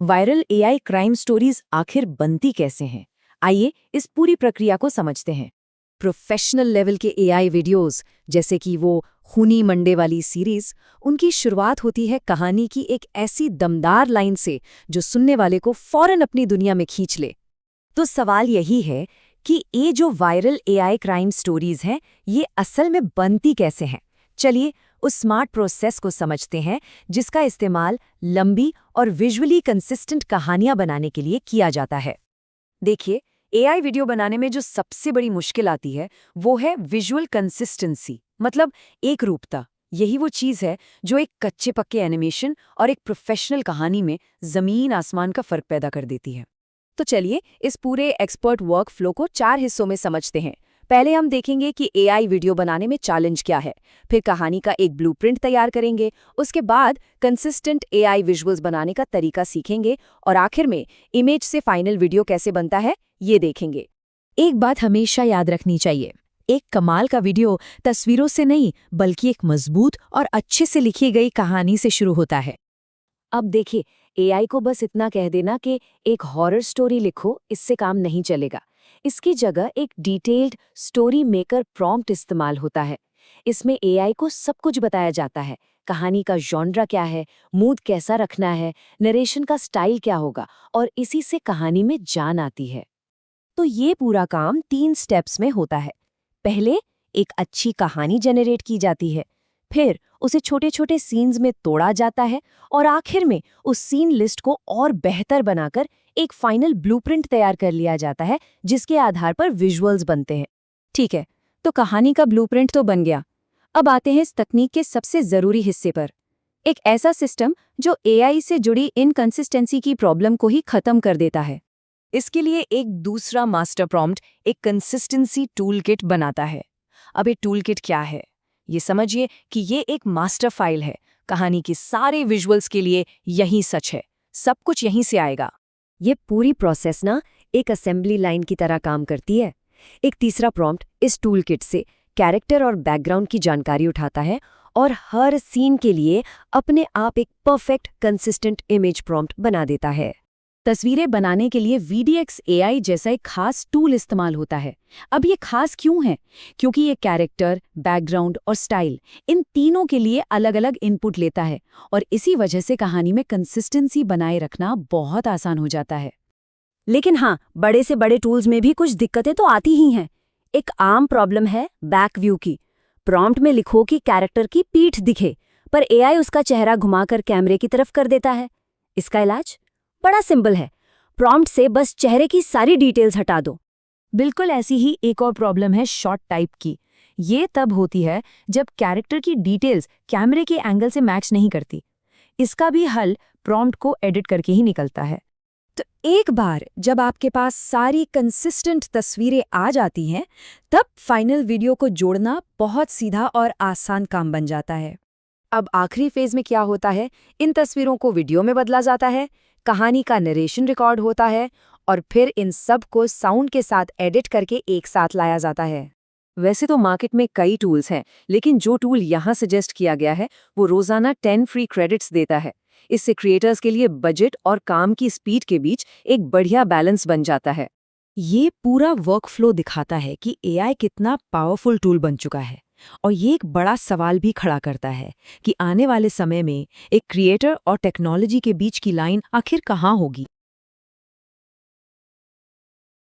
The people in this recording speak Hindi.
वायरल एआई क्राइम स्टोरीज आखिर बनती कैसे हैं? आइए इस पूरी प्रक्रिया को समझते हैं। प्रोफेशनल लेवल के एआई वीडियोस, जैसे कि वो खूनी मंडे वाली सीरीज, उनकी शुरुआत होती है कहानी की एक ऐसी दमदार लाइन से जो सुनने वाले को फौरन अपनी दुनिया में खींच ले। तो सवाल यही है कि ये जो वायरल एआई क्राइम स्टोरीज हैं, ये असल में बनती कैसे हैं? चलिए उस स्मार्ट प्रोसेस को समझते हैं जिसका इस्तेमाल लंबी और विजुअली कंसिस्टेंट कहानियां बनाने के लिए किया जाता है। देखिए, एआई वीडियो बनाने में जो सबसे बड़ी मुश्किल आती है वो है विजुअल कंसिस्टेंसी, मतलब एक रूपता। यही वो चीज़ है जो एक कच्चे पक्के एनिमेशन और एक प्रोफेशनल कहानी में जमीन आसमान का फर्क पैदा कर देती है। तो चलिए इस पूरे एक्सपर्ट वर्क फ्लो को 4 हिस्सों में समझते हैं। पहले हम देखेंगे कि एआई वीडियो बनाने में चैलेंज क्या है, फिर कहानी का एक ब्लूप्रिंट तैयार करेंगे, उसके बाद कंसिस्टेंट एआई विजुअल्स बनाने का तरीका सीखेंगे और आखिर में इमेज से फाइनल वीडियो कैसे बनता है, ये देखेंगे। एक बात हमेशा याद रखनी चाहिए, एक कमाल का वीडियो तस्वीरों से नहीं बल्कि एक मजबूत और अच्छे से लिखी गई कहानी से शुरू होता है। अब देखिए, एआई को बस इतना कह देना कि एक हॉरर स्टोरी लिखो, इससे काम नहीं चलेगा। इसकी जगह एक डिटेल्ड स्टोरी मेकर प्रॉम्प्ट इस्तेमाल होता है। इसमें एआई को सब कुछ बताया जाता है, कहानी का जॉनरा क्या है, मूड कैसा रखना है, नरेशन का स्टाइल क्या होगा, और इसी से कहानी में जान आती है। तो ये पूरा काम 3 स्टेप्स में होता है। पहले एक अच्छी कहानी जनरेट की जाती है, फिर उसे छोटे छोटे सीन्स में तोड़ा जाता है और आखिर में उस सीन लिस्ट को और बेहतर बनाकर एक फाइनल ब्लूप्रिंट तैयार कर लिया जाता है जिसके आधार पर विजुअल्स बनते हैं। ठीक है, तो कहानी का ब्लूप्रिंट तो बन गया। अब आते हैं इस तकनीक के सबसे जरूरी हिस्से पर, एक ऐसा सिस्टम जो एआई से जुड़ी इनकंसिस्टेंसी की प्रॉब्लम को ही खत्म कर देता है। इसके लिए एक दूसरा मास्टर प्रॉम्प्ट एक कंसिस्टेंसी टूल किट बनाता है। अब ये टूल किट क्या है? ये समझिए कि ये एक मास्टर फाइल है। कहानी के सारे विजुअल्स के लिए यही सच है, सब कुछ यहीं से आएगा। ये पूरी प्रोसेस ना एक असेंबली लाइन की तरह काम करती है। एक तीसरा प्रॉम्प्ट इस टूल किट से कैरेक्टर और बैकग्राउंड की जानकारी उठाता है और हर सीन के लिए अपने आप एक परफेक्ट कंसिस्टेंट इमेज प्रॉम्प्ट बना देता है। तस्वीरें बनाने के लिए VDX AI जैसा एक खास टूल इस्तेमाल होता है। अब ये खास क्यों है? क्योंकि ये कैरेक्टर, बैकग्राउंड और स्टाइल, इन तीनों के लिए अलग अलग इनपुट लेता है और इसी वजह से कहानी में कंसिस्टेंसी बनाए रखना बहुत आसान हो जाता है। लेकिन हाँ, बड़े से बड़े टूल्स में भी कुछ दिक्कतें तो आती ही हैं। एक आम प्रॉब्लम है बैक व्यू की। प्रॉम्प्ट में लिखो कि कैरेक्टर की पीठ दिखे, पर AI उसका चेहरा घुमाकर कैमरे की तरफ कर देता है। इसका इलाज बड़ा सिंपल है, प्रॉम्प्ट से बस चेहरे की सारी डिटेल्स हटा दो। बिल्कुल ऐसी ही एक और प्रॉब्लम है शॉट टाइप की। ये तब होती है जब कैरेक्टर की डिटेल्स कैमरे के एंगल से मैच नहीं करती। इसका भी हल प्रॉम्प्ट को एडिट करके ही निकलता है। तो एक बार जब आपके पास सारी कंसिस्टेंट तस्वीरें आ जाती हैं, तब फाइनल वीडियो को जोड़ना बहुत सीधा और आसान काम बन जाता है। अब आखिरी फेज में क्या होता है? इन तस्वीरों को वीडियो में बदला जाता है, कहानी का नरेशन रिकॉर्ड होता है और फिर इन सब को साउंड के साथ एडिट करके एक साथ लाया जाता है। वैसे तो मार्केट में कई टूल्स हैं, लेकिन जो टूल यहाँ सजेस्ट किया गया है वो रोजाना 10 फ्री क्रेडिट्स देता है। इससे क्रिएटर्स के लिए बजट और काम की स्पीड के बीच एक बढ़िया बैलेंस बन जाता है। ये पूरा वर्कफ्लो दिखाता है कि एआई कितना पावरफुल टूल बन चुका है। और ये एक बड़ा सवाल भी खड़ा करता है कि आने वाले समय में एक क्रिएटर और टेक्नोलॉजी के बीच की लाइन आखिर कहाँ होगी।